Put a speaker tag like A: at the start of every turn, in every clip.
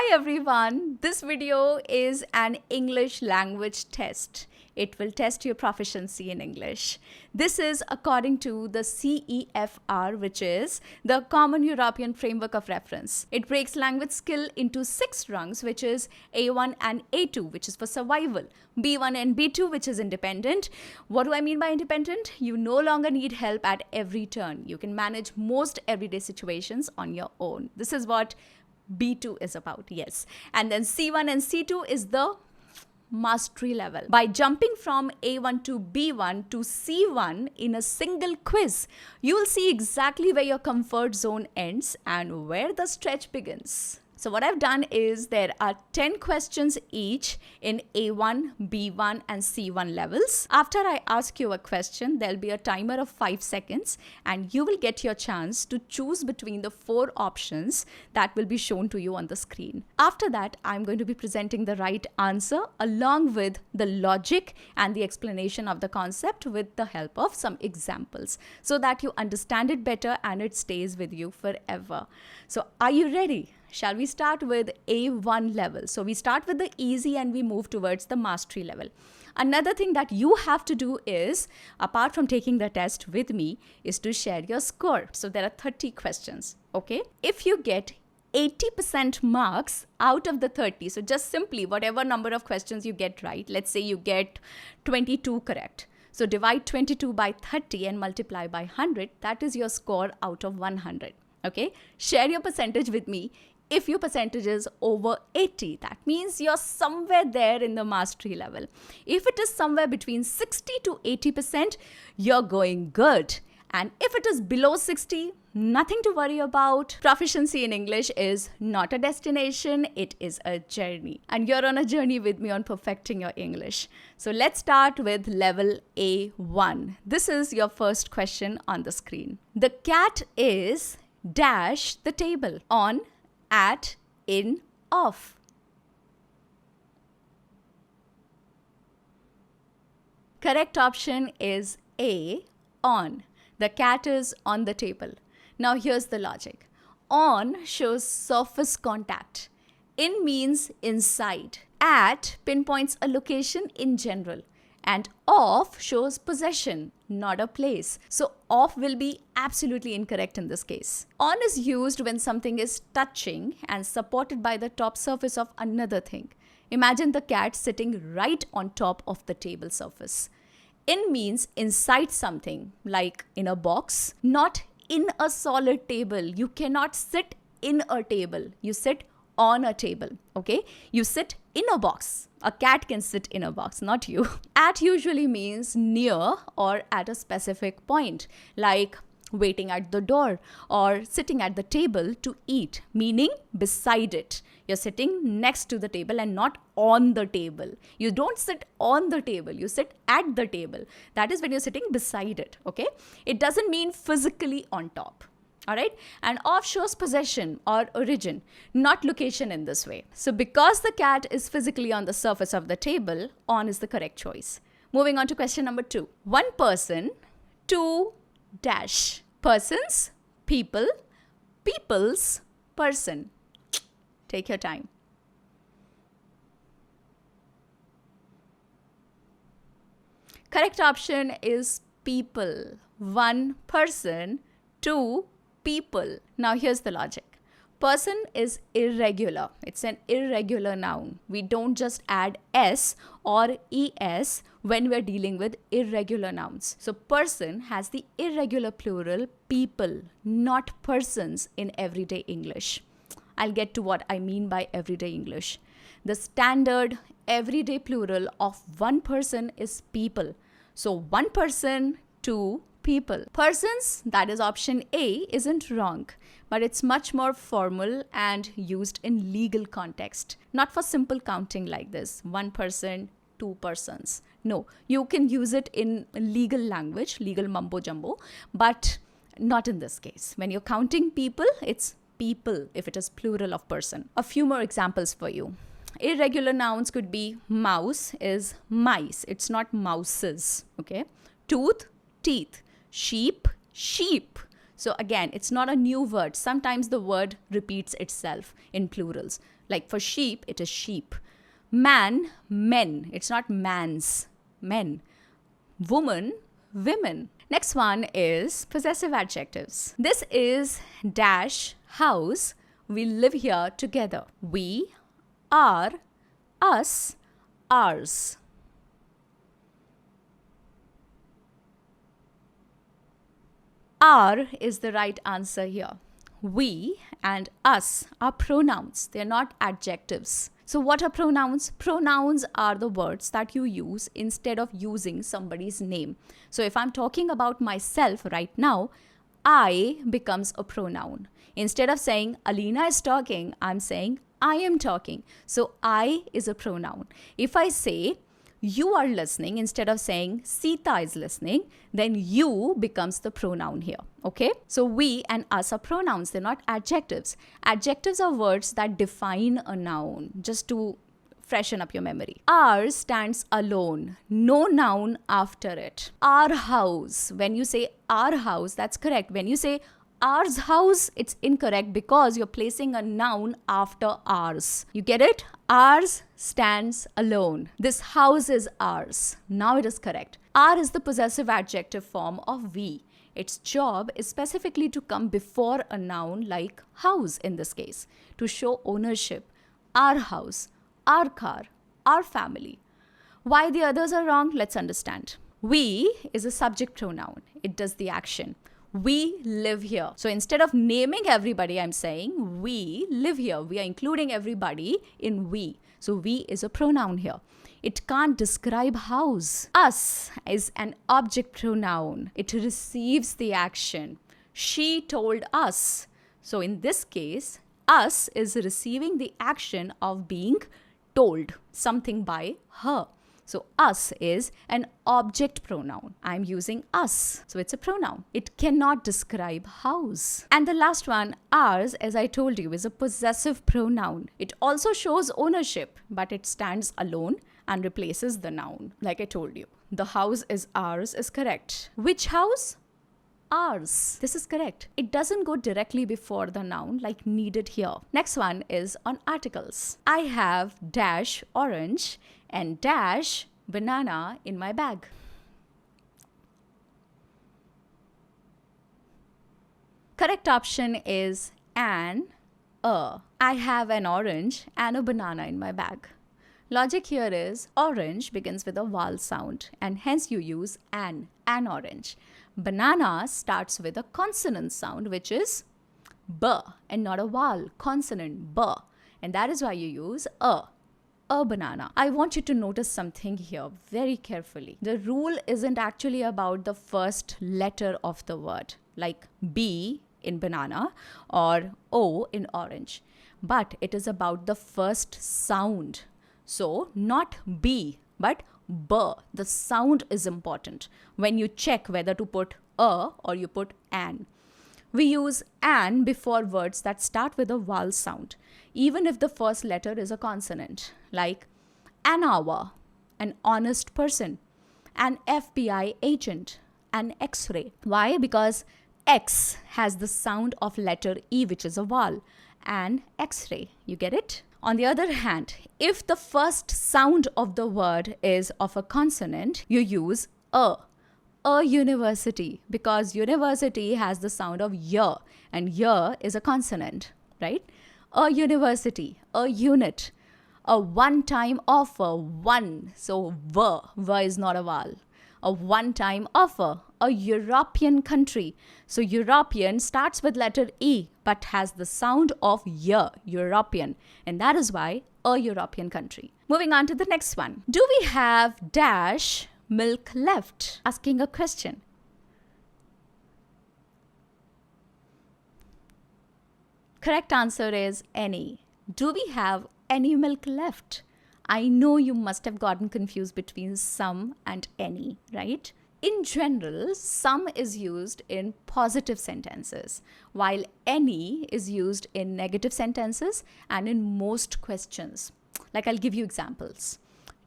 A: Hi everyone, this video is an English language test. It will test your proficiency in English. This is according to the CEFR, which is the Common European Framework of Reference. It breaks language skill into 6 rungs, which is A1 and A2, which is for survival, B1 and B2, which is independent. What do I mean by independent? You no longer need help at every turn. You can manage most everyday situations on your own. This is what B2 is about, yes. And then C1 and C2 is the mastery level. By jumping from A1 to B1 to C1 in a single quiz, you will see exactly where your comfort zone ends and where the stretch begins. So what I've done is there are 10 questions each in A1, B1 and C1 levels. After I ask you a question, there'll be a timer of 5 seconds and you will get your chance to choose between the 4 options that will be shown to you on the screen. After that, I'm going to be presenting the right answer along with the logic and the explanation of the concept with the help of some examples so that you understand it better and it stays with you forever. So are you ready? Shall we start with A1 level? So we start with the easy and we move towards the mastery level. Another thing that you have to do is, apart from taking the test with me, is to share your score. So there are 30 questions, okay? If you get 80% marks out of the 30, so just simply whatever number of questions you get right, let's say you get 22 correct. So divide 22 by 30 and multiply by 100, that is your score out of 100, okay? Share your percentage with me. If your percentage is over 80, that means you're somewhere there in the mastery level. If it is somewhere between 60 to 80%, you're going good. And if it is below 60, nothing to worry about. Proficiency in English is not a destination, it is a journey. And you're on a journey with me on perfecting your English. So let's start with level A1. This is your first question on the screen. The cat is dash the table on, at, in, off. Correct option is A, on. The cat is on the table. Now here's the logic. On shows surface contact. In means inside. At pinpoints a location in general. And off shows possession, not a place. So off will be absolutely incorrect in this case. On is used when something is touching and supported by the top surface of another thing. Imagine the cat sitting right on top of the table surface. In means inside something, like in a box, not in a solid table. You cannot sit in a table. You sit on a table, okay? You sit in a box. A cat can sit in a box, not you. At usually means near or at a specific point, like waiting at the door or sitting at the table to eat, meaning beside it. You're sitting next to the table and not on the table. You don't sit on the table, you sit at the table. That is when you're sitting beside it, okay? It doesn't mean physically on top. All right, and off shows possession or origin, not location in this way. So because the cat is physically on the surface of the table, on is the correct choice. Moving on to question number 2. One person, two dash. Persons, people, people's, person. Take your time. Correct option is people. One person, two people. Now here's the logic. Person is irregular. It's an irregular noun. We don't just add s or es when we're dealing with irregular nouns. So person has the irregular plural people, not persons in everyday English. I'll get to what I mean by everyday English. The standard everyday plural of one person is people. So one person, two people. Persons, that is option A, isn't wrong, but it's much more formal and used in legal context, not for simple counting like this. One person, two persons. No, you can use it in legal language, legal mumbo jumbo, but not in this case. When you're counting people, it's people if it is plural of person. A few more examples for you. Irregular nouns could be mouse is mice. It's not mouses, okay? Tooth, teeth. Sheep, sheep. So again, it's not a new word. Sometimes the word repeats itself in plurals. Like for sheep, it is sheep. Man, men. It's not mans, men. Woman, women. Next one is possessive adjectives. This is dash house. We live here together. We, our, us, ours. Our is the right answer here. We and us are pronouns. They're not adjectives. So what are pronouns? Pronouns are the words that you use instead of using somebody's name. So if I'm talking about myself right now, I becomes a pronoun. Instead of saying Alina is talking, I'm saying I am talking. So I is a pronoun. If I say you are listening, instead of saying Sita is listening, then you becomes the pronoun here. Okay? So we and us are pronouns. They're not adjectives. Adjectives are words that define a noun, just to freshen up your memory. Ours stands alone. No noun after it. Our house. When you say our house, that's correct. When you say ours house, it's incorrect because you're placing a noun after ours. You get it? Ours stands alone. This house is ours. Now it is correct. Our is the possessive adjective form of we. Its job is specifically to come before a noun like house in this case, to show ownership. Our house, our car, our family. Why the others are wrong? Let's understand. We is a subject pronoun. It does the action. We live here. So instead of naming everybody, I'm saying we live here. We are including everybody in we. So we is a pronoun here. It can't describe house. Us is an object pronoun. It receives the action. She told us. So in this case, us is receiving the action of being told something by her. So us is an object pronoun. I'm using us. So it's a pronoun. It cannot describe house. And the last one, ours, as I told you, is a possessive pronoun. It also shows ownership, but it stands alone and replaces the noun. Like I told you, the house is ours is correct. Which house? Ours. This is correct. It doesn't go directly before the noun like needed here. Next one is on articles. I have dash orange and dash banana in my bag. Correct option is an, a. I have an orange and a banana in my bag. Logic here is orange begins with a vowel sound and hence you use an orange. Banana starts with a consonant sound which is b and not a vowel, consonant b, and that is why you use a banana. I want you to notice something here very carefully. The rule isn't actually about the first letter of the word like B in banana or O in orange, but it is about the first sound. So not B but B. The sound is important when you check whether to put a or you put an. We use an before words that start with a vowel sound, even if the first letter is a consonant, like an hour, an honest person, an FBI agent, an X-ray. Why? Because X has the sound of letter E, which is a vowel, and X-ray. You get it? On the other hand, if the first sound of the word is of a consonant, you use a university, because university has the sound of y, and y is a consonant, right? A university, a unit, a one-time offer, one, so v is not a vowel. A one-time offer, a European country. So European starts with letter E but has the sound of y, European, and that is why a European country. Moving on to the next one. Do we have dash milk left? Asking a question. Correct answer is any. Do we have any milk left? I know you must have gotten confused between some and any, right? In general, some is used in positive sentences, while any is used in negative sentences and in most questions. Like I'll give you examples.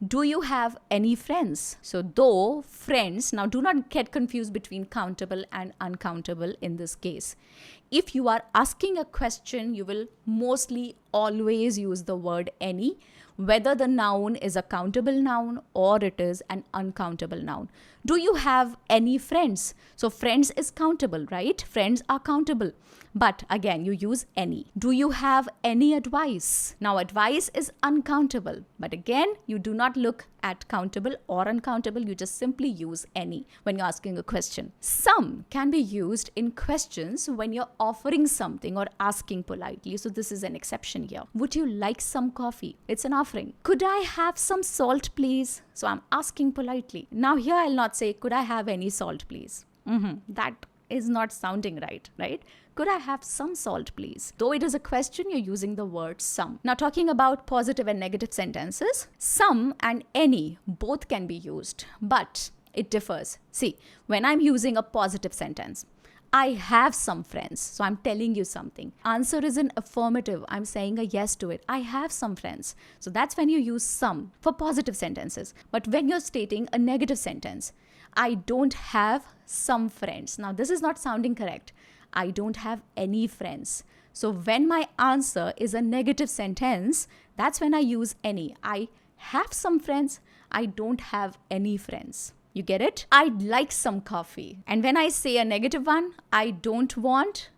A: Do you have any friends? So though, friends, now do not get confused between countable and uncountable in this case. if you are asking a question, you will mostly always use the word any, whether the noun is a countable noun or it is an uncountable noun. Do you have any friends? So friends is countable, right? Friends are countable. But again, you use any. Do you have any advice? Now, advice is uncountable. But again, you do not look at countable or uncountable. You just simply use any when you're asking a question. Some can be used in questions when you're offering something or asking politely. So this is an exception here. Would you like some coffee? It's an offering. Could I have some salt, please? So I'm asking politely. Now here I'll not say, could I have any salt, please? That is not sounding right, right? Could I have some salt, please? Though it is a question, you're using the word some. Now, talking about positive and negative sentences, some and any both can be used, but it differs. See, when I'm using a positive sentence, I have some friends, so I'm telling you something. Answer is an affirmative. I'm saying a yes to it. I have some friends. So that's when you use some for positive sentences. But when you're stating a negative sentence, I don't have some friends. Now, this is not sounding correct. I don't have any friends. So when my answer is a negative sentence, that's when I use any. I have some friends. I don't have any friends. You get it? I'd like some coffee. And when I say a negative one, I don't want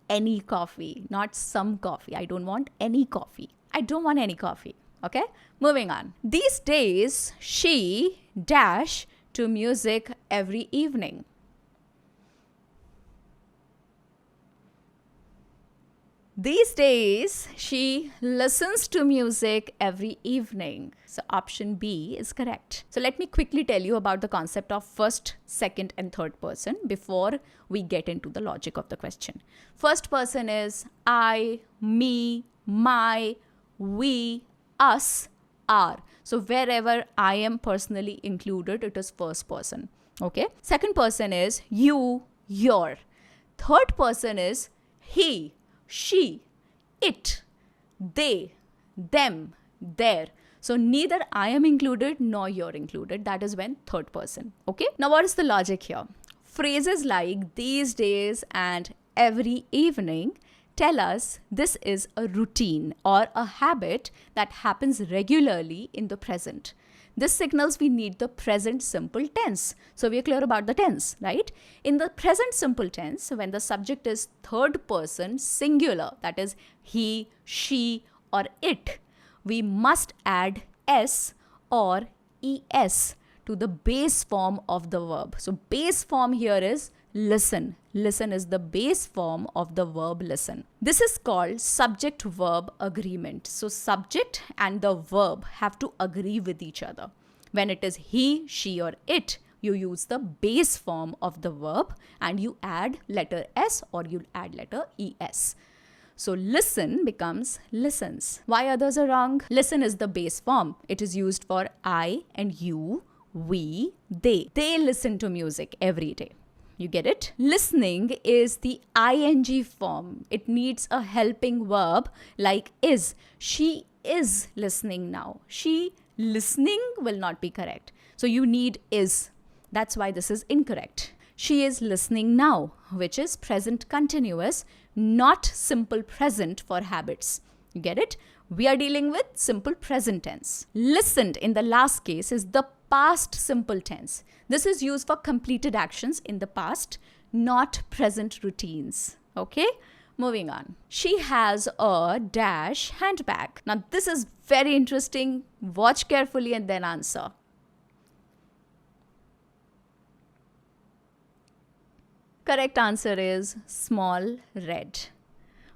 A: any coffee, not some coffee. I don't want any coffee. I don't want any coffee. Okay? Moving on. These days, she dash to music every evening. These days, she listens to music every evening. So option B is correct. So let me quickly tell you about the concept of first, second, and third person before we get into the logic of the question. First person is I, me, my, we, us, our. So wherever I am personally included, it is first person. Okay. Second person is you, your. Third person is he, she, it, they, them, their. So neither I am included nor you're included. That is when third person. Okay. Now what is the logic here? Phrases like these days and every evening tell us this is a routine or a habit that happens regularly in the present. This signals we need the present simple tense. So we are clear about the tense, right? In the present simple tense, when the subject is third person singular, that is he, she, or it, we must add s or es to the base form of the verb. So base form here is listen. Listen is the base form of the verb listen. This is called subject-verb agreement. So subject and the verb have to agree with each other. When it is he, she, or it, you use the base form of the verb and you add letter s or you add letter es. So listen becomes listens. Why others are wrong? Listen is the base form. It is used for I and you, we, they. They listen to music every day. You get it? Listening is the ing form. It needs a helping verb like is. She is listening now. She listening will not be correct. So you need is. That's why this is incorrect. She is listening now, which is present continuous, not simple present for habits. You get it? We are dealing with simple present tense. Listened in the last case is the past simple tense. This is used for completed actions in the past, not present routines. Okay? Moving on. She has a dash handbag. Now this is very interesting. Watch carefully and then answer. Correct answer is small red.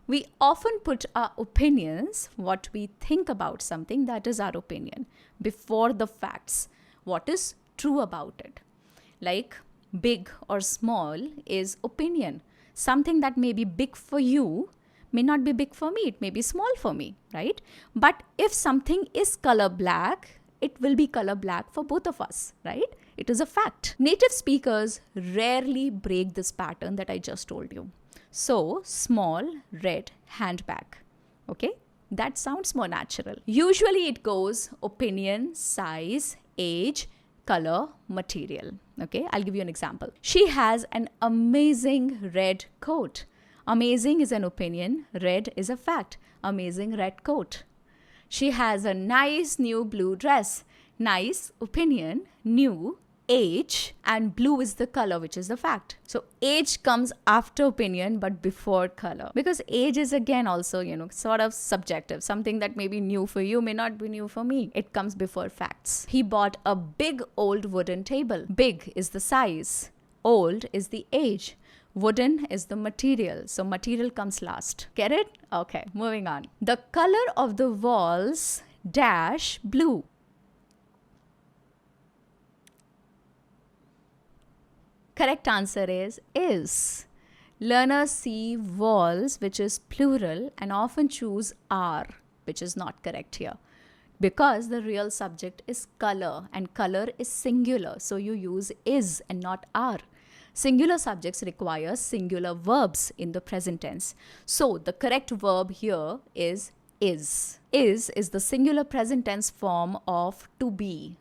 A: We often put our opinions, what we think about something, that is our opinion, before the facts, what is true about it. Like big or small is opinion. Something that may be big for you may not be big for me, it may be small for me, right? But if something is color black, it will be color black for both of us, right? It is a fact. Native speakers rarely break this pattern that I just told you. So, small red handbag. Okay? That sounds more natural. Usually it goes opinion, size, age, color, material. Okay? I'll give you an example. She has an amazing red coat. Amazing is an opinion. Red is a fact. Amazing red coat. She has a nice new blue dress. Nice, opinion, new, age, and blue is the color, which is the fact. So age comes after opinion but before color, because age is again also, sort of subjective. Something that may be new for you may not be new for me. It comes before facts. He bought a big old wooden table. Big is the size. Old is the age. Wooden is the material. So material comes last. Get it? Okay, moving on. The color of the walls dash blue. Correct answer is. Learners see walls, which is plural, and often choose are, which is not correct here. Because the real subject is color and color is singular. So you use is and not are. Singular subjects require singular verbs in the present tense. So the correct verb here is. Is the singular present tense form of to be.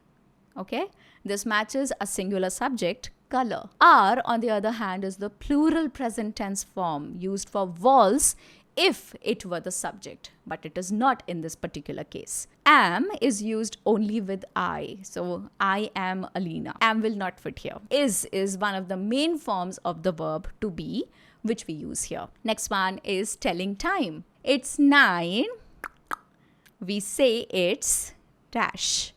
A: Okay? This matches a singular subject, color. Are, on the other hand, is the plural present tense form used for walls if it were the subject, but it is not in this particular case. Am is used only with I. So, I am Alina. Am will not fit here. Is one of the main forms of the verb to be, which we use here. Next one is telling time. It's 9. We say it's dash.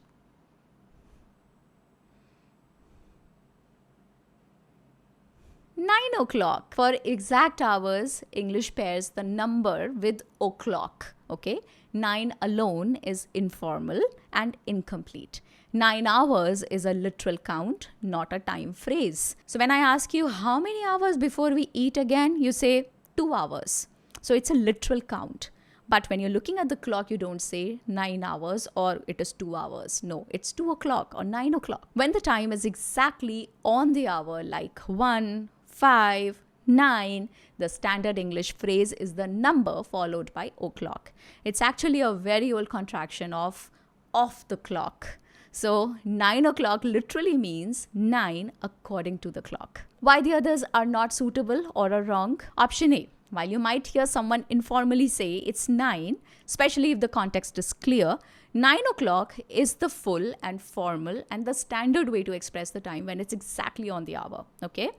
A: 9 o'clock. For exact hours, English pairs the number with o'clock. Okay? 9 alone is informal and incomplete. 9 hours is a literal count, not a time phrase. So when I ask you how many hours before we eat again, you say 2 hours. So it's a literal count. But when you're looking at the clock, you don't say 9 hours or it is 2 hours. No, it's 2 o'clock or 9 o'clock. When the time is exactly on the hour, like 1, 5, 9, the standard English phrase is the number followed by o'clock. It's actually a very old contraction of off the clock. So 9 o'clock literally means 9 according to the clock. Why the others are not suitable or are wrong? Option A. While you might hear someone informally say it's 9, especially if the context is clear, 9 o'clock is the full and formal and the standard way to express the time when it's exactly on the hour. Okay?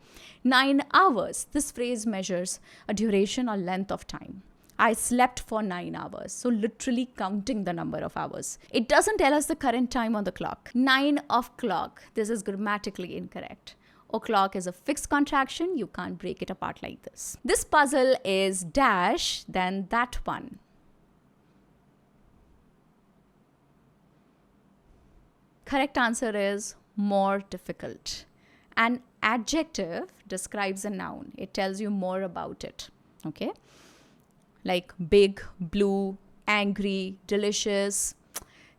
A: 9 hours. This phrase measures a duration or length of time. I slept for 9 hours. So literally counting the number of hours. It doesn't tell us the current time on the clock. 9 o'clock. This is grammatically incorrect. O'clock is a fixed contraction. You can't break it apart like this. This puzzle is dash than that one. Correct answer is more difficult. An adjective describes a noun. It tells you more about it. Okay? Like big, blue, angry, delicious.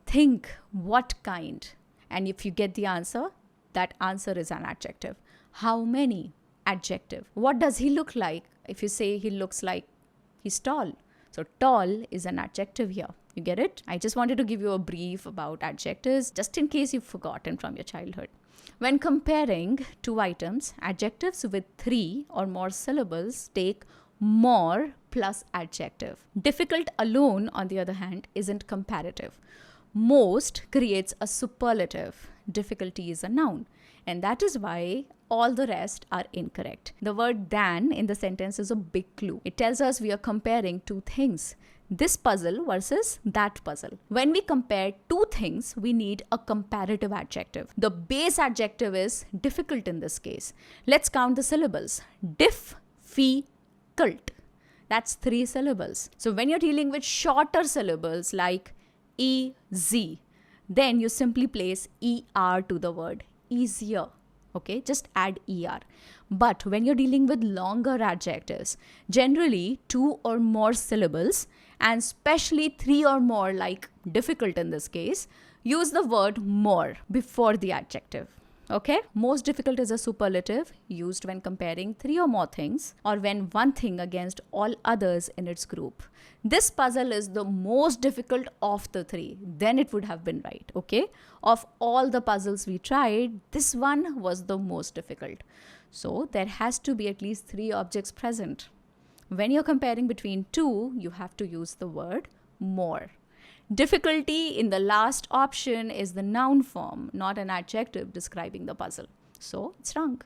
A: Think what kind. And if you get the answer, that answer is an adjective. How many? Adjective. What does he look like? If you say he looks like he's tall. So tall is an adjective here. You get it? I just wanted to give you a brief about adjectives just in case you've forgotten from your childhood. When comparing two items, adjectives with 3 or more syllables take more plus adjective. Difficult alone, on the other hand, isn't comparative. Most creates a superlative. Difficulty is a noun. And that is why all the rest are incorrect. The word than in the sentence is a big clue. It tells us we are comparing two things. This puzzle versus that puzzle. When we compare two things, we need a comparative adjective. The base adjective is difficult in this case. Let's count the syllables. Difficult. That's 3 syllables. So when you're dealing with shorter syllables like easy, then you simply place er to the word easier. Okay, just add er. But when you're dealing with longer adjectives, generally 2 or more syllables, and especially 3 or more, like difficult in this case, use the word more before the adjective. Okay, most difficult is a superlative used when comparing 3 or more things or when one thing against all others in its group. This puzzle is the most difficult of the 3. Then it would have been right. Okay, of all the puzzles we tried, this one was the most difficult. So there has to be at least 3 objects present. When you're comparing between two, you have to use the word more. Difficulty in the last option is the noun form, not an adjective describing the puzzle. So it's wrong.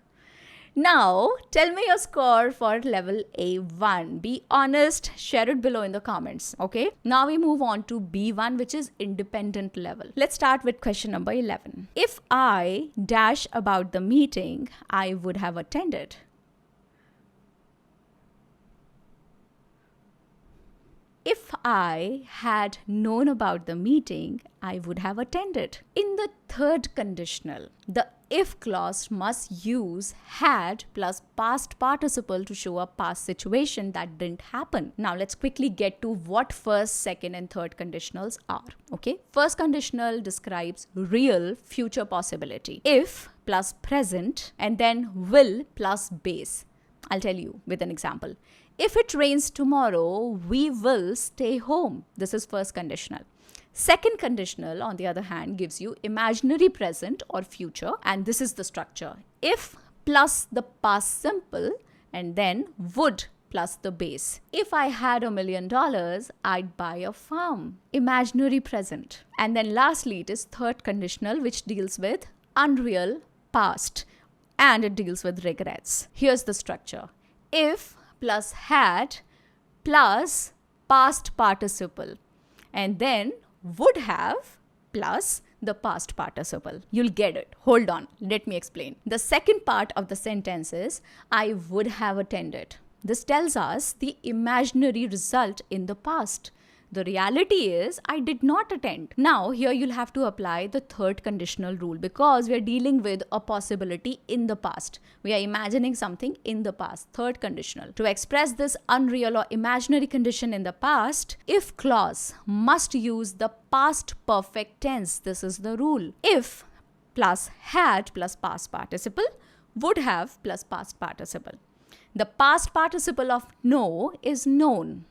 A: Now, tell me your score for level A1. Be honest, share it below in the comments, okay? Now we move on to B1, which is independent level. Let's start with question number 11. If I dash about the meeting, I would have attended. If I had known about the meeting, I would have attended. In the third conditional, the if clause must use had plus past participle to show a past situation that didn't happen. Now let's quickly get to what first, second and third conditionals are. Okay, first conditional describes real future possibility. If plus present and then will plus base. I'll tell you with an example. If it rains tomorrow, we will stay home. This is first conditional. Second conditional, on the other hand, gives you imaginary present or future, and this is the structure. If plus the past simple and then would plus the base. If I had $1 million, I'd buy a farm. Imaginary present. And then lastly, it is third conditional, which deals with unreal past, and it deals with regrets. Here's the structure. If plus had plus past participle and then would have plus the past participle. You'll get it. Hold on. Let me explain. The second part of the sentence is I would have attended. This tells us the imaginary result in the past. The reality is I did not attend. Now here you'll have to apply the third conditional rule because we are dealing with a possibility in the past. We are imagining something in the past. Third conditional. To express this unreal or imaginary condition in the past, if clause must use the past perfect tense. This is the rule. If plus had plus past participle, would have plus past participle. The past participle of know is known.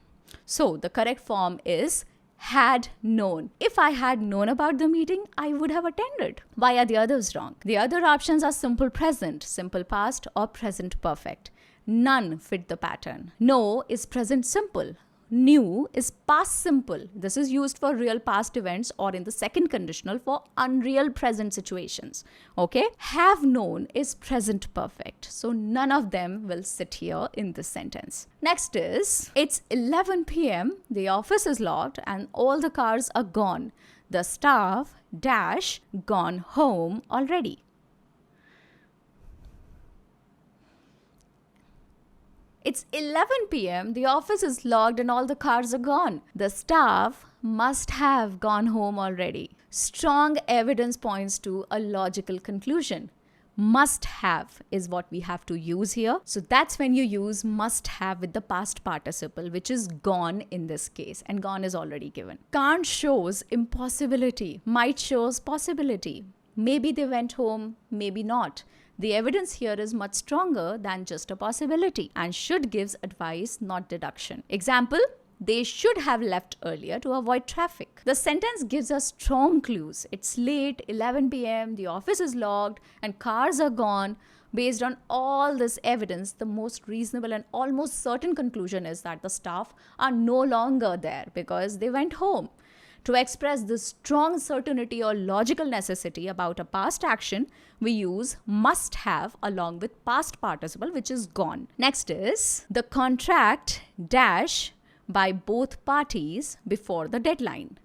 A: So the correct form is had known. If I had known about the meeting, I would have attended. Why are the others wrong? The other options are simple present, simple past, or present perfect. None fit the pattern. No is present simple. Knew is past simple. This is used for real past events or in the second conditional for unreal present situations. Okay? Have known is present perfect. So none of them will sit here in this sentence. Next is, it's 11 p.m. The office is locked and all the cars are gone. The staff dash gone home already. It's 11 p.m. The office is locked and all the cars are gone. The staff must have gone home already. Strong evidence points to a logical conclusion. Must have is what we have to use here. So that's when you use must have with the past participle, which is gone in this case, and gone is already given. Can't shows impossibility. Might shows possibility. Maybe they went home, maybe not. The evidence here is much stronger than just a possibility, and should gives advice, not deduction. Example, they should have left earlier to avoid traffic. The sentence gives us strong clues. It's late, 11 p.m., the office is locked, and cars are gone. Based on all this evidence, the most reasonable and almost certain conclusion is that the staff are no longer there because they went home. To express this strong certainty or logical necessity about a past action, we use must have along with past participle, which is gone. Next is the contract dash by both parties before the deadline.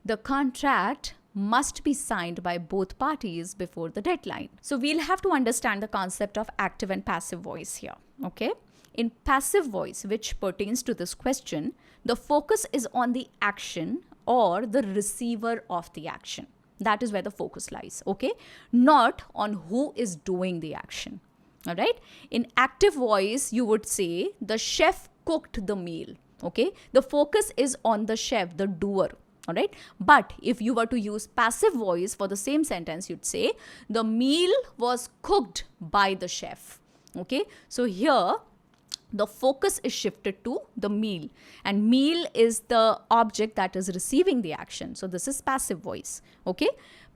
A: The contract must be signed by both parties before the deadline. So we'll have to understand the concept of active and passive voice here, okay? In passive voice, which pertains to this question, the focus is on the action or the receiver of the action. That is where the focus lies, okay? Not on who is doing the action, all right? In active voice, you would say the chef cooked the meal, okay? The focus is on the chef, the doer, all right? But if you were to use passive voice for the same sentence, you'd say the meal was cooked by the chef, okay? So here, the focus is shifted to the meal, and meal is the object that is receiving the action. So this is passive voice, okay?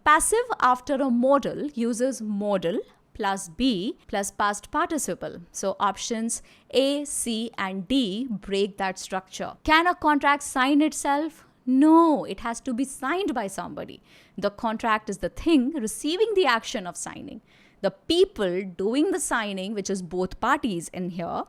A: Passive after a modal uses modal plus be plus past participle. So options A, C, and D break that structure. Can a contract sign itself? No, it has to be signed by somebody. The contract is the thing receiving the action of signing. The people doing the signing, which is both parties in here,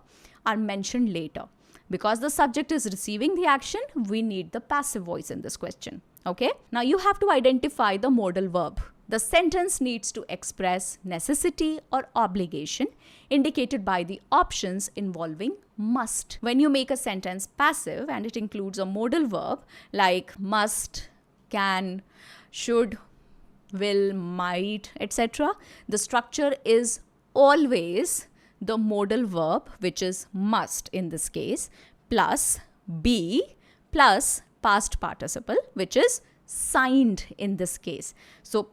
A: are mentioned later. Because the subject is receiving the action, we need the passive voice in this question. Okay? Now you have to identify the modal verb. The sentence needs to express necessity or obligation indicated by the options involving must. When you make a sentence passive and it includes a modal verb like must, can, should, will, might, etc., the structure is always the modal verb, which is must in this case, plus be plus past participle, which is signed in this case. So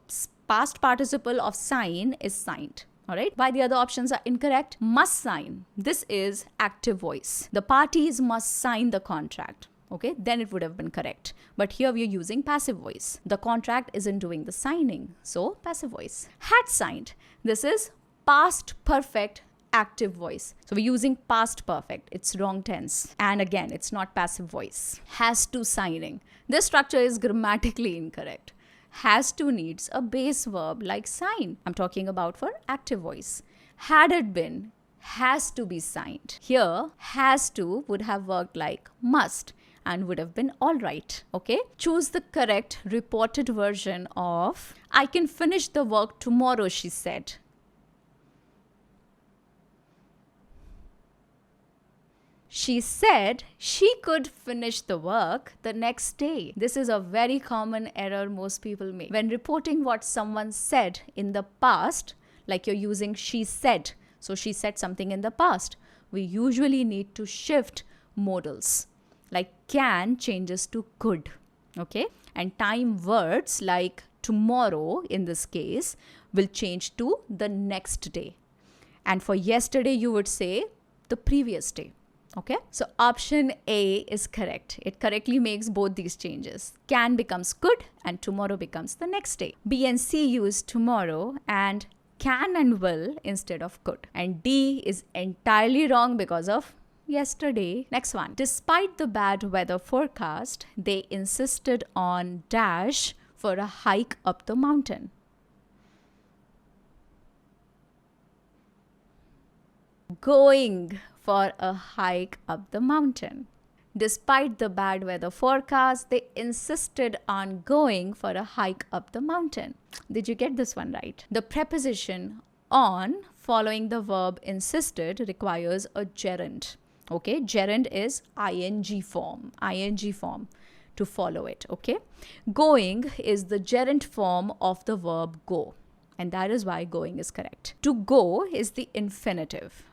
A: past participle of sign is signed. Alright, why the other options are incorrect? Must sign. This is active voice. The parties must sign the contract. Okay, then it would have been correct. But here we are using passive voice. The contract isn't doing the signing, so passive voice. Had signed. This is past perfect active voice. So we're using past perfect. It's wrong tense. And again, it's not passive voice. Has to signing. This structure is grammatically incorrect. Has to needs a base verb like sign. I'm talking about for active voice. Had it been, has to be signed. Here, has to would have worked like must and would have been all right. Okay? Choose the correct reported version of I can finish the work tomorrow, she said. She said she could finish the work the next day. This is a very common error most people make. When reporting what someone said in the past, like you're using she said, so she said something in the past, we usually need to shift modals. Like can changes to could, okay? And time words like tomorrow in this case will change to the next day. And for yesterday, you would say the previous day. Okay, so option A is correct. It correctly makes both these changes. Can becomes could and tomorrow becomes the next day. B and C use tomorrow and can and will instead of could. And D is entirely wrong because of yesterday. Next one. Despite the bad weather forecast, they insisted on dash for a hike up the mountain. Going for a hike up the mountain. Despite the bad weather forecast, they insisted on going for a hike up the mountain. Did you get this one right? The preposition on following the verb insisted requires a gerund. Okay, gerund is ing form to follow it. Okay, going is the gerund form of the verb go, and that is why going is correct. To go is the infinitive.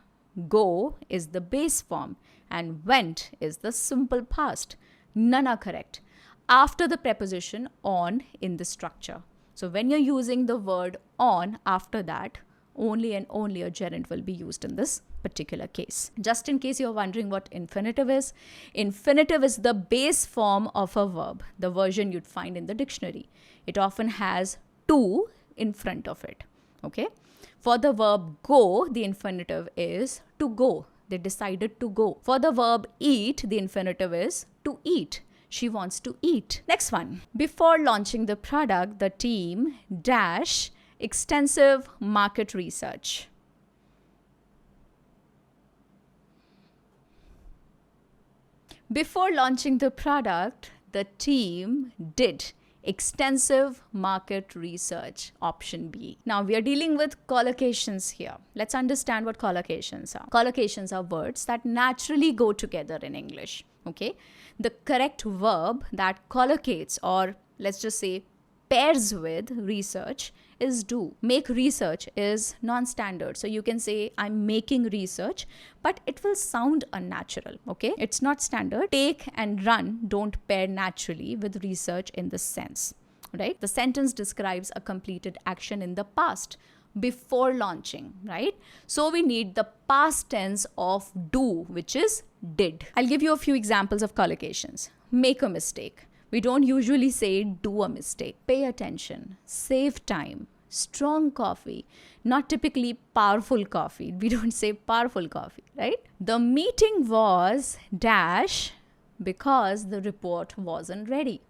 A: Go is the base form and went is the simple past. None are correct after the preposition on in the structure. So when you're using the word on after that, only and only a gerund will be used in this particular case. Just in case you're wondering what infinitive is the base form of a verb, the version you'd find in the dictionary. It often has to in front of it. Okay. For the verb go, the infinitive is to go. They decided to go. For the verb eat, the infinitive is to eat. She wants to eat. Next one. Before launching the product, the team dash extensive market research. Before launching the product, the team did extensive market research, option B. Now we are dealing with collocations here. Let's understand what collocations are. Collocations are words that naturally go together in English. Okay, the correct verb that collocates, or let's just say pairs with research, is do. Make research is non-standard. So you can say I'm making research, but it will sound unnatural. Okay, it's not standard. Take and run don't pair naturally with research in this sense. Right? The sentence describes a completed action in the past before launching, right? So we need the past tense of do, which is did. I'll give you a few examples of collocations. Make a mistake. We don't usually say do a mistake. Pay attention, save time, strong coffee, not typically powerful coffee. We don't say powerful coffee, right? The meeting was dash because the report wasn't ready.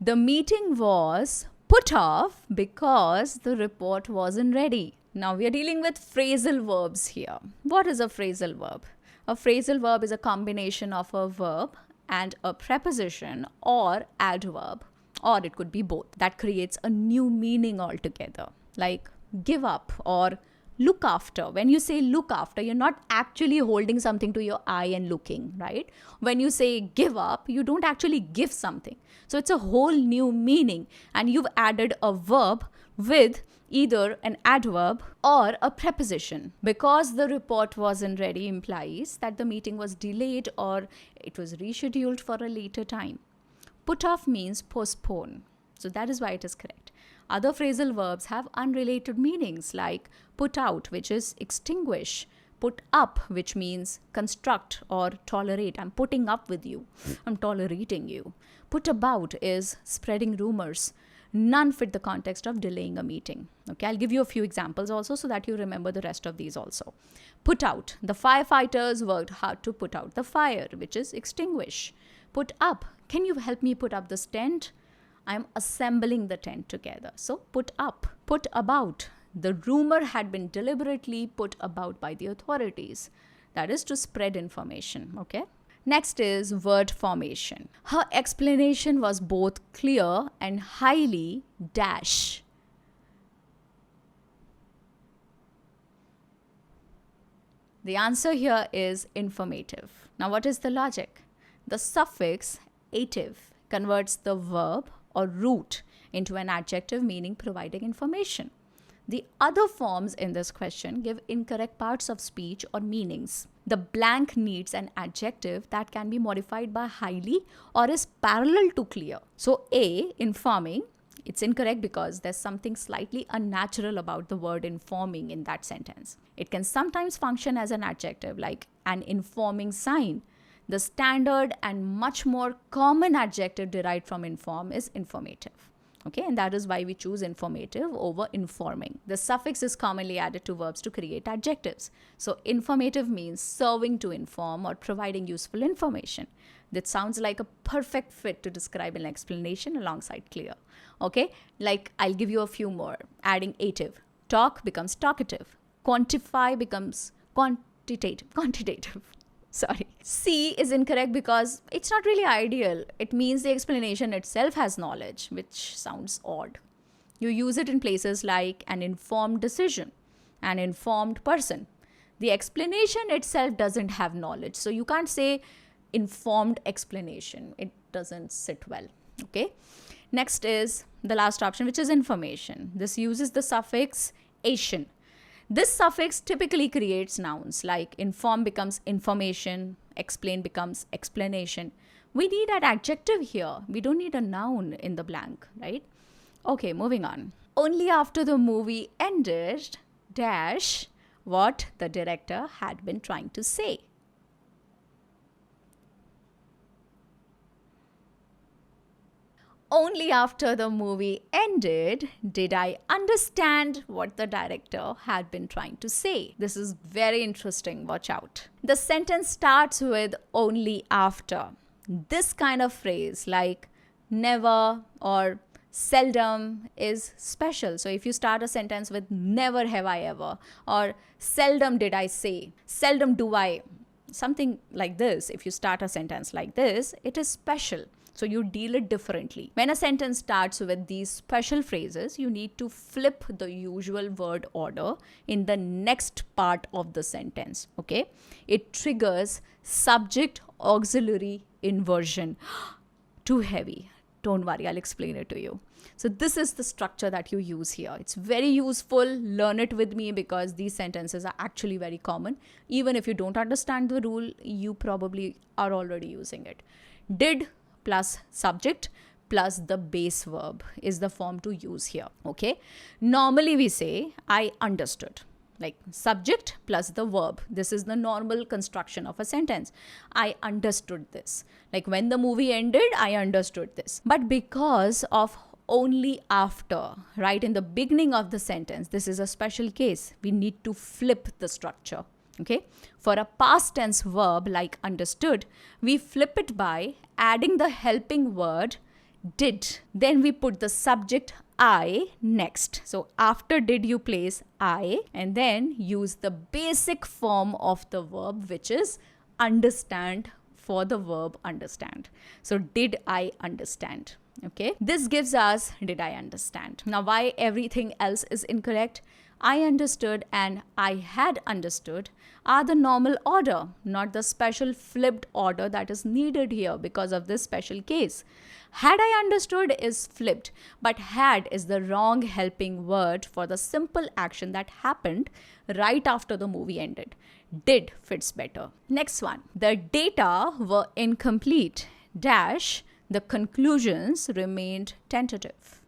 A: The meeting was put off because the report wasn't ready. Now we are dealing with phrasal verbs here. What is a phrasal verb? A phrasal verb is a combination of a verb and a preposition or adverb, or it could be both. That creates a new meaning altogether, like give up or look after. When you say look after, you're not actually holding something to your eye and looking, right? When you say give up, you don't actually give something. So it's a whole new meaning, and you've added a verb with either an adverb or a preposition. Because the report wasn't ready implies that the meeting was delayed or it was rescheduled for a later time. Put off means postpone. So that is why it is correct. Other phrasal verbs have unrelated meanings like put out, which is extinguish, put up, which means construct or tolerate. I'm putting up with you. I'm tolerating you. Put about is spreading rumors. None fit the context of delaying a meeting. Okay, I'll give you a few examples also so that you remember the rest of these also. Put out. The firefighters worked hard to put out the fire, which is extinguish. Put up. Can you help me put up this tent? I'm assembling the tent together. So put up. Put about. The rumor had been deliberately put about by the authorities. That is to spread information. Okay. Next is word formation. Her explanation was both clear and highly dash. The answer here is informative. Now, what is the logic? The suffix ative converts the verb or root into an adjective meaning providing information. The other forms in this question give incorrect parts of speech or meanings. The blank needs an adjective that can be modified by highly or is parallel to clear. So A, informing, it's incorrect because there's something slightly unnatural about the word informing in that sentence. It can sometimes function as an adjective like an informing sign. The standard and much more common adjective derived from inform is informative. Okay, and that is why we choose informative over informing. The suffix is commonly added to verbs to create adjectives. So informative means serving to inform or providing useful information. That sounds like a perfect fit to describe an explanation alongside clear. Okay, like I'll give you a few more. Adding ative. Talk becomes talkative. Quantify becomes quantitative. Sorry. C is incorrect because it's not really ideal. It means the explanation itself has knowledge, which sounds odd. You use it in places like an informed decision, an informed person. The explanation itself doesn't have knowledge. So you can't say informed explanation. It doesn't sit well. Okay. Next is the last option, which is information. This uses the suffix ation. This suffix typically creates nouns like inform becomes information, explain becomes explanation. We need an adjective here. We don't need a noun in the blank, right? Okay, moving on. Only after the movie ended, dash, what the director had been trying to say. Only after the movie ended did I understand what the director had been trying to say. This is very interesting. Watch out. The sentence starts with only after. This kind of phrase like never or seldom is special. So if you start a sentence with never have I ever or seldom did I say, seldom do I, something like this, if you start a sentence like this, it is special. So you deal it differently. When a sentence starts with these special phrases, you need to flip the usual word order in the next part of the sentence. Okay? It triggers subject auxiliary inversion. Too heavy. Don't worry, I'll explain it to you. So this is the structure that you use here. It's very useful. Learn it with me because these sentences are actually very common. Even if you don't understand the rule, you probably are already using it. Did plus subject plus the base verb is the form to use here. Okay. Normally we say, I understood. like subject plus the verb. This is the normal construction of a sentence. I understood this. Like when the movie ended, I understood this. But because of only after, right in the beginning of the sentence, this is a special case. We need to flip the structure. Okay. For a past tense verb like understood, we flip it by adding the helping word did. Then we put the subject I next. So after did, you place I and then use the basic form of the verb, which is understand, for the verb understand. So did I understand? Okay. This gives us did I understand. Now why everything else is incorrect? I understood and I had understood are the normal order, not the special flipped order that is needed here because of this special case. Had I understood is flipped, but had is the wrong helping word for the simple action that happened right after the movie ended. Did fits better. Next one. The data were incomplete. Dash, the conclusions remained tentative.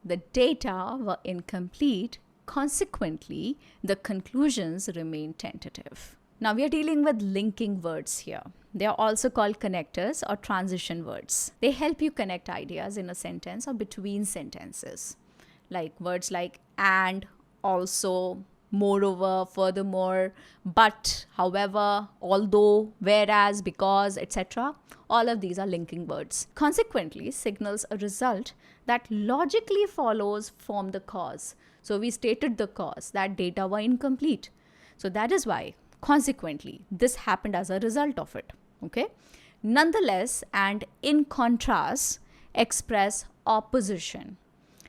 A: The data were incomplete, consequently, the conclusions remain tentative. Now we are dealing with linking words here. They are also called connectors or transition words. They help you connect ideas in a sentence or between sentences. Like words like and, also, moreover, furthermore, but, however, although, whereas, because, etc. All of these are linking words. Consequently, signals a result that logically follows from the cause. So we stated the cause, that data were incomplete. So that is why, consequently, this happened as a result of it. Okay. Nonetheless, and in contrast, express opposition.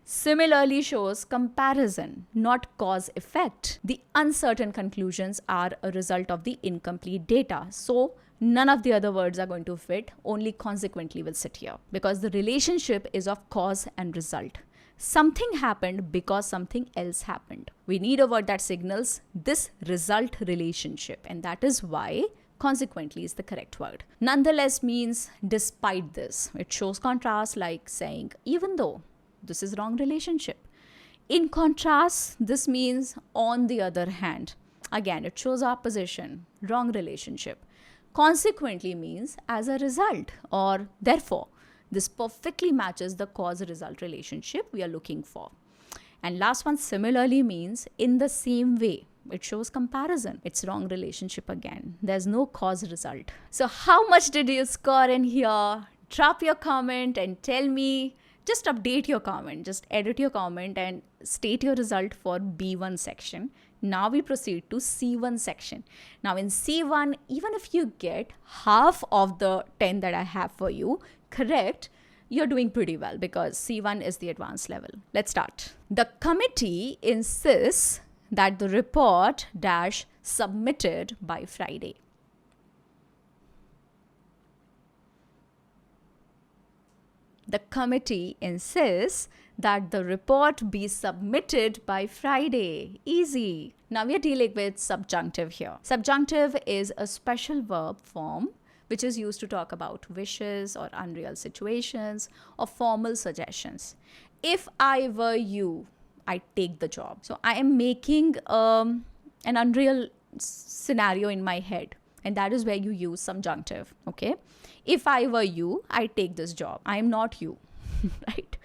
A: Similarly shows comparison, not cause effect. The uncertain conclusions are a result of the incomplete data. So none of the other words are going to fit, only consequently will sit here because the relationship is of cause and result. Something happened because something else happened. We need a word that signals this result relationship, and that is why consequently is the correct word. Nonetheless means despite this. It shows contrast, like saying even though. This is wrong relationship. In contrast, this means on the other hand. Again, it shows opposition, wrong relationship. Consequently means as a result or therefore. This perfectly matches the cause-result relationship we are looking for. And last one, similarly means in the same way. It shows comparison. It's wrong relationship again. There's no cause-result. So how much did you score in here? Drop your comment and tell me. Just update your comment, just edit your comment and state your result for B1 section. Now we proceed to C1 section. Now in C1, even if you get half of the 10 that I have for you correct, you're doing pretty well because C1 is the advanced level. Let's start. The committee insists that the report dash submitted by Friday. The committee insists that the report be submitted by Friday. Easy. Now we are dealing with subjunctive here. Subjunctive is a special verb form which is used to talk about wishes or unreal situations or formal suggestions. If I were you, I'd take the job. So I am making an unreal scenario in my head. And that is where you use subjunctive, okay? If I were you, I'd take this job. I am not you, right?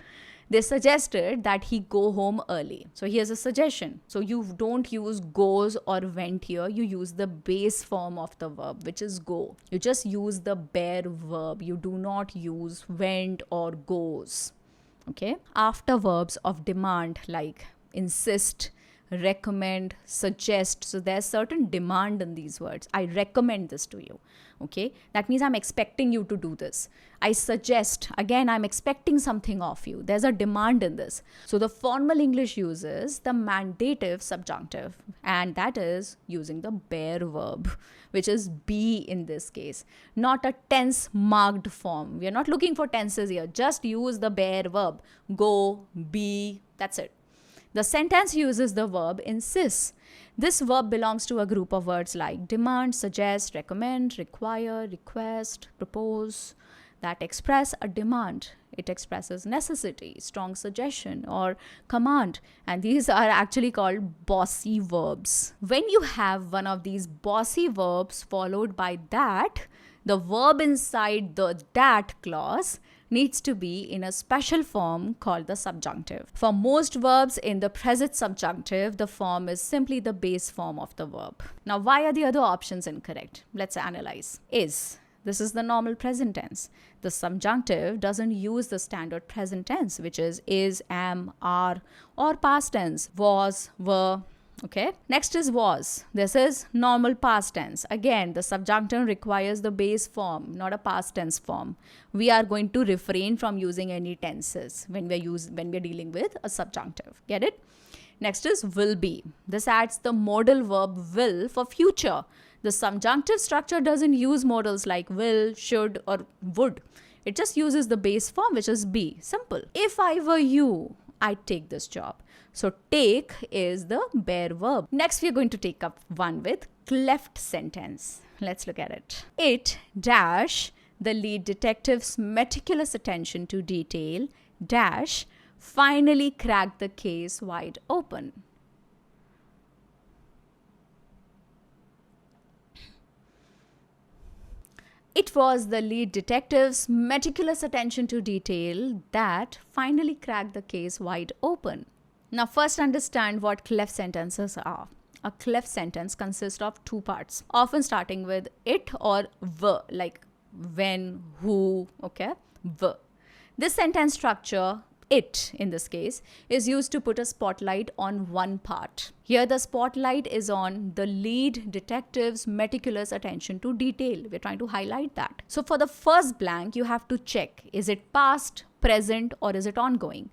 A: They suggested that he go home early. So here's a suggestion. So you don't use goes or went here. You use the base form of the verb, which is go. You just use the bare verb. You do not use went or goes, okay? After verbs of demand like insist, recommend, suggest. So there's certain demand in these words. I recommend this to you. Okay. That means I'm expecting you to do this. I suggest. Again, I'm expecting something of you. There's a demand in this. So the formal English uses the mandative subjunctive, and that is using the bare verb, which is be in this case, not a tense marked form. We are not looking for tenses here. Just use the bare verb. Go, be, that's it. The sentence uses the verb insist. This verb belongs to a group of words like demand, suggest, recommend, require, request, propose. that express a demand. It expresses necessity, strong suggestion, or command. And these are actually called bossy verbs. When you have one of these bossy verbs followed by that, the verb inside the that clause needs to be in a special form called the subjunctive. For most verbs in the present subjunctive, the form is simply the base form of the verb. Now, why are the other options incorrect? Let's analyze. Is. This is the normal present tense. The subjunctive doesn't use the standard present tense, which is, am, are, or past tense, was, were. Okay. Next is was. This is normal past tense. Again, the subjunctive requires the base form, not a past tense form. We are going to refrain from using any tenses when we're dealing with a subjunctive. Get it? Next is will be. This adds the modal verb will for future. The subjunctive structure doesn't use modals like will, should, or would. It just uses the base form, which is be. Simple. If I were you, I'd take this job. So take is the bare verb. Next, we are going to take up one with cleft sentence. Let's look at it. It dash the lead detective's meticulous attention to detail dash finally cracked the case wide open. It was the lead detective's meticulous attention to detail that finally cracked the case wide open. Now, first understand what cleft sentences are. A cleft sentence consists of two parts, often starting with it or the, like when, who, okay, the. This sentence structure, it in this case, is used to put a spotlight on one part. Here the spotlight is on the lead detective's meticulous attention to detail. We're trying to highlight that. So for the first blank, you have to check, is it past, present, or is it ongoing?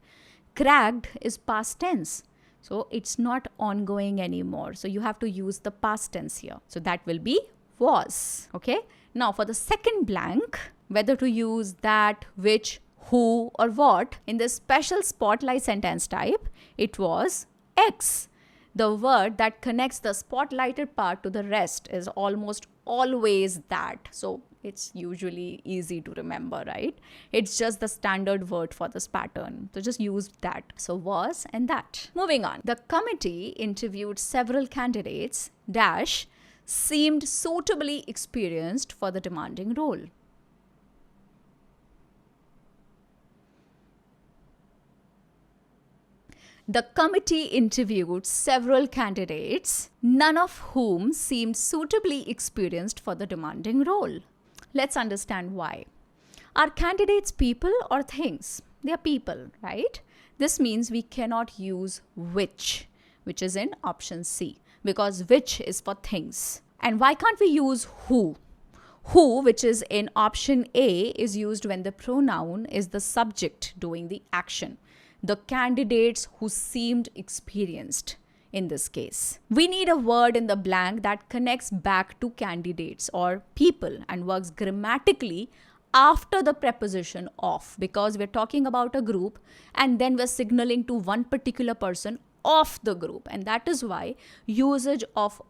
A: Cracked is past tense. So it's not ongoing anymore. So you have to use the past tense here. So that will be was. Okay. Now for the second blank, whether to use that, which, who, or what, in this special spotlight sentence type, it was X. The word that connects the spotlighted part to the rest is almost always that. So it's usually easy to remember, right? It's just the standard word for this pattern. So just use that. So was and that. Moving on. The committee interviewed several candidates dash seemed suitably experienced for the demanding role. The committee interviewed several candidates, none of whom seemed suitably experienced for the demanding role. Let's understand why. Are candidates people or things? They are people, right? This means we cannot use which is in option C, because which is for things. And why can't we use who? Who, which is in option A, is used when the pronoun is the subject doing the action. The candidates who seemed experienced in this case. We need a word in the blank that connects back to candidates or people and works grammatically after the preposition of, because we're talking about a group and then we're signaling to one particular person of the group, and that is why usage of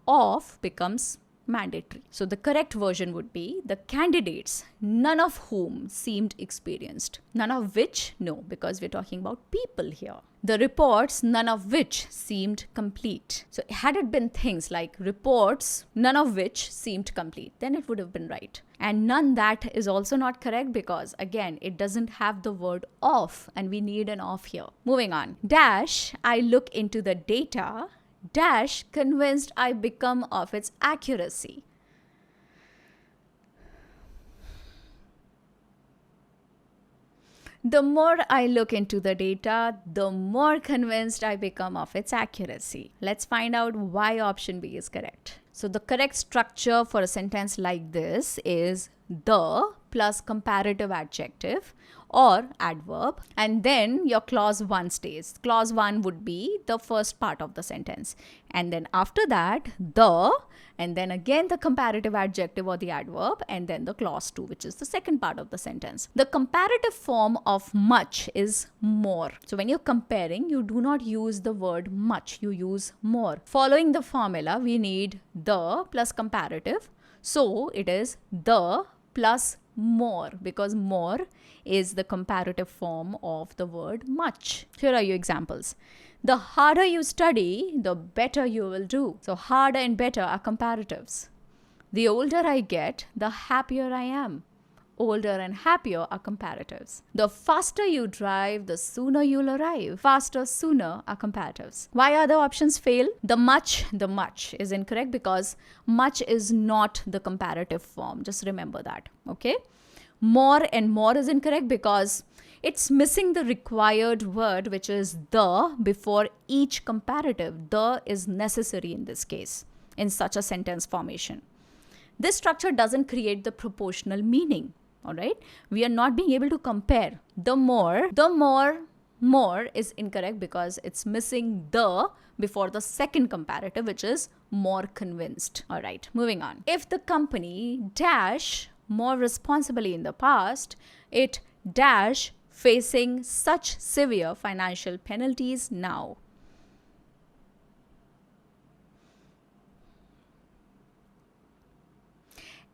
A: becomes mandatory. So the correct version would be the candidates, none of whom seemed experienced. None of which? No, because we're talking about people here. The reports, none of which seemed complete. So had it been things like reports, none of which seemed complete, then it would have been right. And none that is also not correct because, again, it doesn't have the word of, and we need an of here. Moving on. Dash, I look into the data dash convinced I become of its accuracy. The more I look into the data, the more convinced I become of its accuracy. Let's find out why option B is correct. So the correct structure for a sentence like this is the plus comparative adjective or adverb, and then your clause 1 stays. Clause 1 would be the first part of the sentence, and then after that the, and then again the comparative adjective or the adverb, and then the clause 2, which is the second part of the sentence. The comparative form of much is more. So when you're comparing, you do not use the word much, you use more. Following the formula, we need the plus comparative. So it is the plus more, because more is the comparative form of the word much. Here are your examples. The harder you study, the better you will do. So harder and better are comparatives. The older I get, the happier I am. Older and happier are comparatives. The faster you drive, the sooner you'll arrive. Faster, sooner are comparatives. Why other options fail? The much is incorrect because much is not the comparative form. Just remember that, okay? More and more is incorrect because it's missing the required word, which is the, before each comparative. The is necessary in this case, in such a sentence formation. This structure doesn't create the proportional meaning. All right, we are not being able to compare. The more is incorrect because it's missing the before the second comparative, which is more convinced. All right, moving on. If the company dash more responsibly in the past, it dash facing such severe financial penalties now.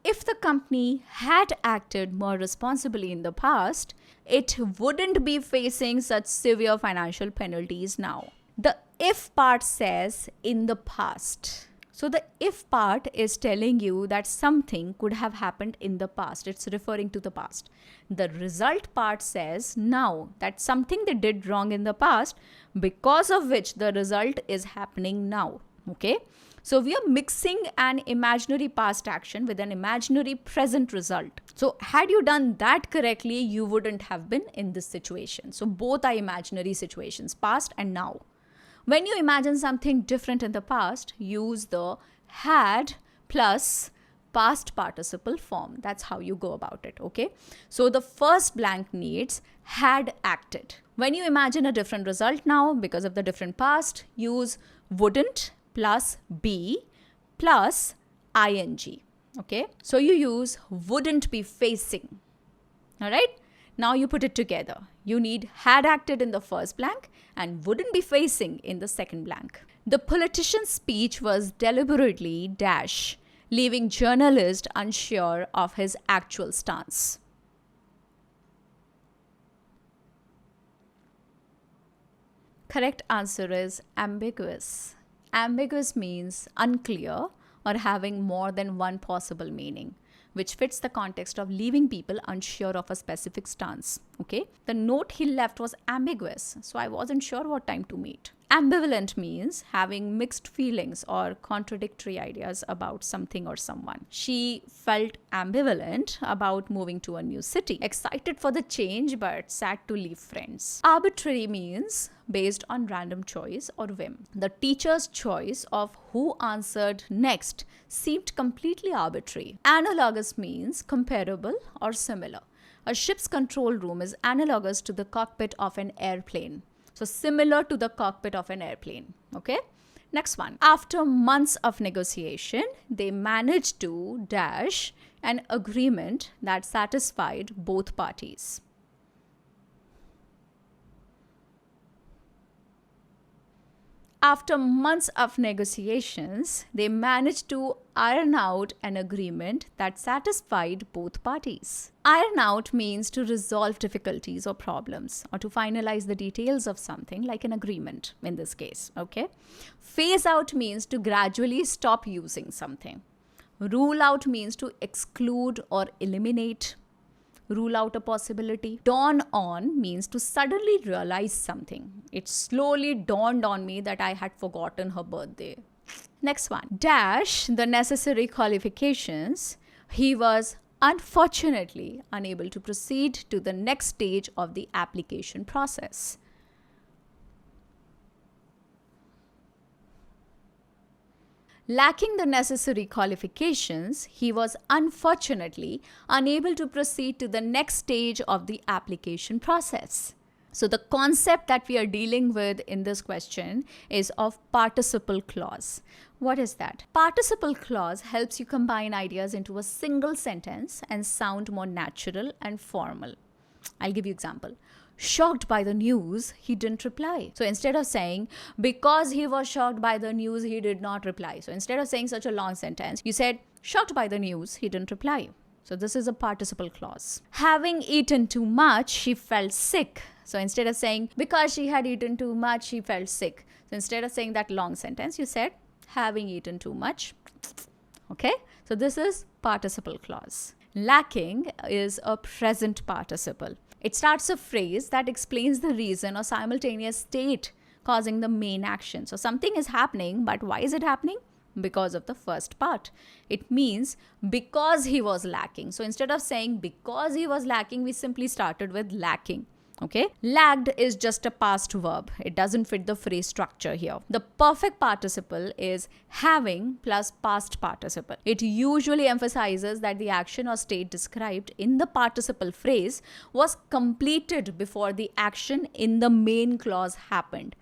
A: If the company had acted more responsibly in the past, it wouldn't be facing such severe financial penalties now. The if part says in the past. So the if part is telling you that something could have happened in the past. It's referring to the past. The result part says now, that something they did wrong in the past, because of which the result is happening now. Okay? So we are mixing an imaginary past action with an imaginary present result. So had you done that correctly, you wouldn't have been in this situation. So both are imaginary situations, past and now. When you imagine something different in the past, use the had plus past participle form. That's how you go about it, okay? So the first blank needs had acted. When you imagine a different result now because of the different past, use wouldn't plus be plus ing. Okay, so you use wouldn't be facing. All right, now you put it together. You need had acted in the first blank and wouldn't be facing in the second blank. The politician's speech was deliberately dash, leaving journalists unsure of his actual stance. Correct answer is ambiguous. Ambiguous means unclear or having more than one possible meaning, which fits the context of leaving people unsure of a specific stance. Okay, the note he left was ambiguous, so I wasn't sure what time to meet. Ambivalent means having mixed feelings or contradictory ideas about something or someone. She felt ambivalent about moving to a new city, excited for the change but sad to leave friends. Arbitrary means based on random choice or whim. The teacher's choice of who answered next seemed completely arbitrary. Analogous means comparable or similar. A ship's control room is analogous to the cockpit of an airplane. So similar to the cockpit of an airplane. Okay. Next one. After months of negotiation, they managed to dash an agreement that satisfied both parties. After months of negotiations, they managed to iron out an agreement that satisfied both parties. Iron out means to resolve difficulties or problems or to finalize the details of something, like an agreement in this case, okay? Phase out means to gradually stop using something. Rule out means to exclude or eliminate. Rule out a possibility. Dawn on means to suddenly realize something. It slowly dawned on me that I had forgotten her birthday. Next one. Dash the necessary qualifications. He was unfortunately unable to proceed to the next stage of the application process. Lacking the necessary qualifications, he was unfortunately unable to proceed to the next stage of the application process. So the concept that we are dealing with in this question is of participle clause. What is that? Participle clause helps you combine ideas into a single sentence and sound more natural and formal. I'll give you an example. Shocked by the news, he didn't reply. So instead of saying, because he was shocked by the news, he did not reply. So instead of saying such a long sentence, you said, shocked by the news, he didn't reply. So this is a participle clause. Having eaten too much, she felt sick. So instead of saying because she had eaten too much, she felt sick. So instead of saying that long sentence, you said having eaten too much. Okay? So this is participle clause. Lacking is a present participle. It starts a phrase that explains the reason or simultaneous state causing the main action. So something is happening, but why is it happening? Because of the first part. It means because he was lacking. So instead of saying because he was lacking, we simply started with lacking. Okay, lacked is just a past verb. It doesn't fit the phrase structure here. The perfect participle is having plus past participle. It usually emphasizes that the action or state described in the participle phrase was completed before the action in the main clause happened.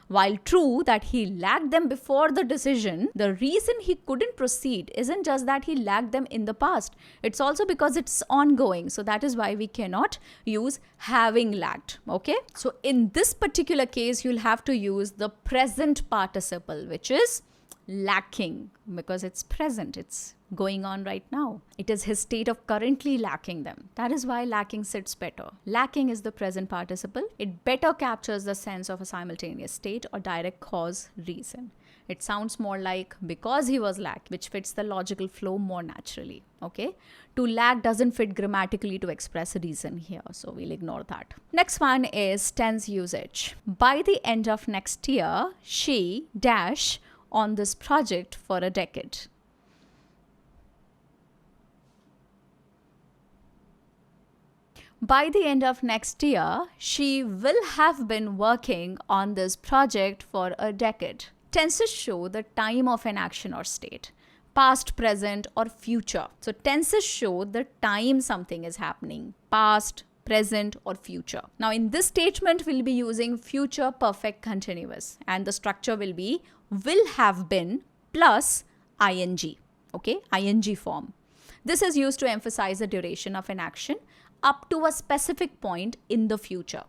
A: While true that he lacked them before the decision, the reason he couldn't proceed isn't just that he lacked them in the past. It's also because it's ongoing. So that is why we cannot use having lacked. Okay. So in this particular case, you'll have to use the present participle, which is lacking, because it's present. It's going on right now. It is his state of currently lacking them. That is why lacking sits better. Lacking is the present participle. It better captures the sense of a simultaneous state or direct cause reason. It sounds more like because he was lack, which fits the logical flow more naturally. Okay. To lack doesn't fit grammatically to express a reason here. So we'll ignore that. Next one is tense usage. By the end of next year, she dash on this project for a decade. By the end of next year, she will have been working on this project for a decade. Tenses show the time of an action or state, past, present, or future. So tenses show the time something is happening, past, present, or future. Now in this statement, we'll be using future perfect continuous, and the structure will be will have been plus ing. Okay, ing form. This is used to emphasize the duration of an action up to a specific point in the future.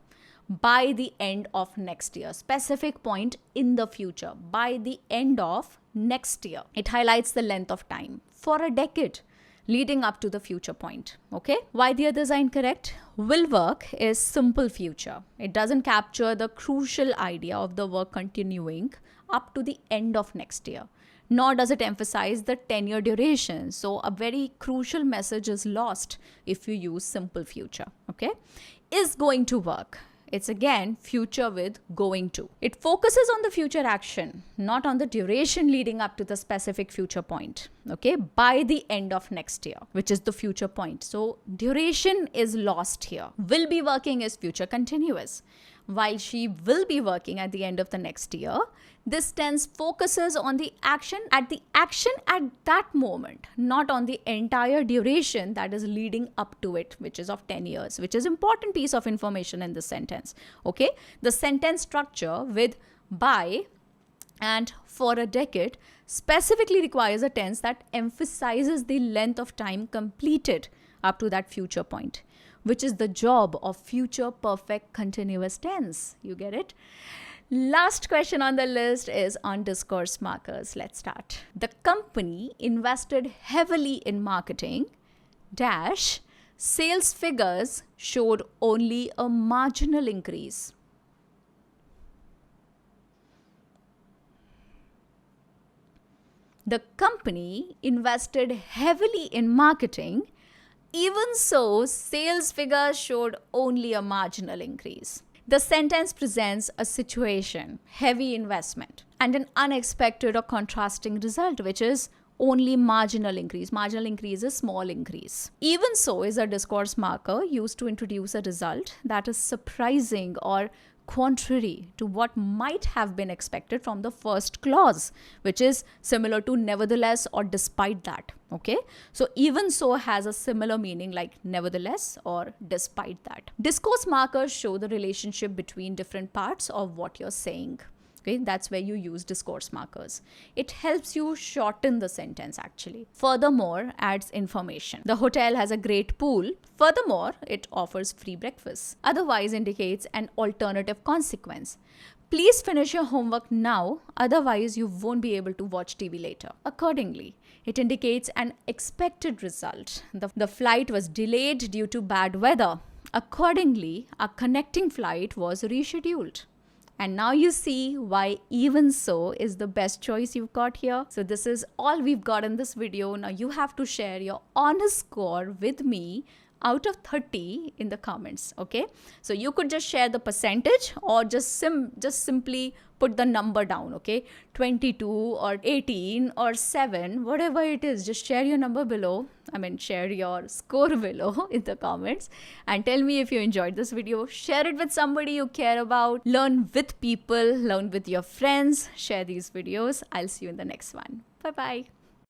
A: By the end of next year. Specific point in the future. By the end of next year. It highlights the length of time for a decade leading up to the future point. Okay? Why the others are incorrect? Will work is simple future. It doesn't capture the crucial idea of the work continuing up to the end of next year. Nor does it emphasize the 10-year duration. So a very crucial message is lost if you use simple future. Okay? Is going to work. It's again future with going to. It focuses on the future action, not on the duration leading up to the specific future point. Okay? By the end of next year, which is the future point. So duration is lost here. Will be working is future continuous. While she will be working at the end of the next year, this tense focuses on the action at that moment, not on the entire duration that is leading up to it, which is of 10 years, which is important piece of information in this sentence. Okay, the sentence structure with by and for a decade specifically requires a tense that emphasizes the length of time completed up to that future point, which is the job of future perfect continuous tense. You get it? Last question on the list is on discourse markers. Let's start. The company invested heavily in marketing, dash, sales figures showed only a marginal increase. The company invested heavily in marketing. Even so, sales figures showed only a marginal increase. The sentence presents a situation, heavy investment, and an unexpected or contrasting result, which is only marginal increase. Marginal increase is small increase. Even so is a discourse marker used to introduce a result that is surprising or contrary to what might have been expected from the first clause, which is similar to nevertheless or despite that. Okay, so even so has a similar meaning like nevertheless or despite that. Discourse markers show the relationship between different parts of what you're saying. Okay, that's where you use discourse markers. It helps you shorten the sentence actually. Furthermore, adds information. The hotel has a great pool. Furthermore, it offers free breakfast. Otherwise indicates an alternative consequence. Please finish your homework now, otherwise you won't be able to watch TV later. Accordingly, it indicates an expected result. The flight was delayed due to bad weather. Accordingly, a connecting flight was rescheduled. And now you see why even so is the best choice you've got here. So this is all we've got in this video. Now you have to share your honest score with me out of 30 in the comments. Okay, so you could just share the percentage or just simply put the number down. Okay, 22 or 18 or 7, whatever it is, just share your number below. Share your score below in the comments and tell me if you enjoyed this video. Share it with somebody you care about. Learn with people, learn with your friends. Share these videos. I'll see you in the next one. Bye bye.